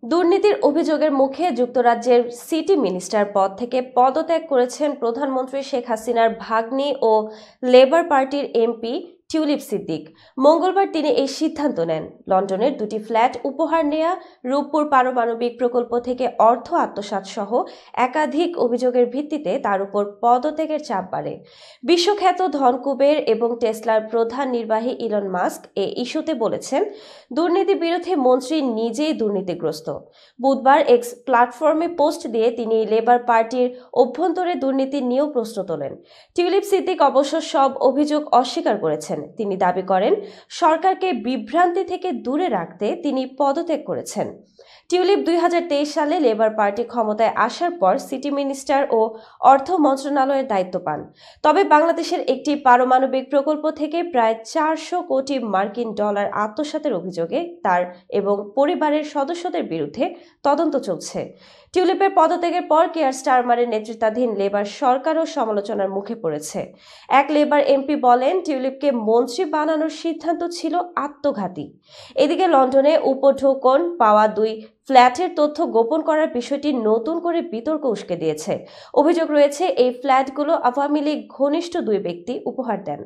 দুর্নীতির অভিযোগের মুখে যুক্তরাজ্যের সিটি মিনিস্টার পদ থেকে পদত্যাগ করেছেন প্রধানমন্ত্রী শেখ হাসিনার ভাগ্নি ও লেবার পার্টির এমপি টিউলিপ সিদ্দিক। মঙ্গলবার তিনি এই সিদ্ধান্ত নেন। লন্ডনের দুটি ফ্ল্যাট উপহার নেয়া, রূপপুর পারমাণবিক প্রকল্প থেকে অর্থ আত্মসাৎ সহ একাধিক অভিযোগের ভিত্তিতে তার উপর পদত্যাগের চাপ বাড়ে। বিশ্বখ্যাত ধনকুবের এবং টেসলার প্রধান নির্বাহী ইলন মাস্ক এ ইস্যুতে বলেছেন, দুর্নীতি বিরোধী মন্ত্রী নিজেই দুর্নীতিগ্রস্ত। বুধবার এক্স প্ল্যাটফর্মে পোস্ট দিয়ে তিনি লেবার পার্টির অভ্যন্তরে দুর্নীতি নিয়েও প্রশ্ন তোলেন। টিউলিপ সিদ্দিক অবশ্য সব অভিযোগ অস্বীকার করেছেন। তিনি দাবি করেন, সরকারকে বিভ্রান্তি থেকে দূরে রাখতে তিনি পদত্যাগ করেছেন। টিউলিপ 2023 সালে লেবার পার্টি ক্ষমতায় আসার পর সিটি মিনিস্টার ও অর্থ মন্ত্রণালয়ের দায়িত্ব পান। তবে বাংলাদেশের একটি পারমাণবিক প্রকল্প থেকে প্রায় 400 কোটি মার্কিন ডলার আত্মসাতের অভিযোগে তার এবং পরিবারের সদস্যদের বিরুদ্ধে তদন্ত চলছে। টিউলিপের পদত্যাগের পর কেয়ার স্টারমারের নেতৃত্বাধীন লেবার সরকারও সমালোচনার মুখে পড়েছে। এক লেবার এমপি বলেন, টিউলিপকে মন্ত্রী বানানোর সিদ্ধান্ত ছিল আত্মঘাতী। এদিকে লন্ডনে উপঢৌকন পাওয়া দুই ফ্ল্যাটের তথ্য গোপন করার বিষয়টি নতুন করে বিতর্ক উস্কে দিয়েছে। অভিযোগ রয়েছে, এই ফ্ল্যাটগুলো আওয়ামী লীগ ঘনিষ্ঠ দুই ব্যক্তি উপহার দেন।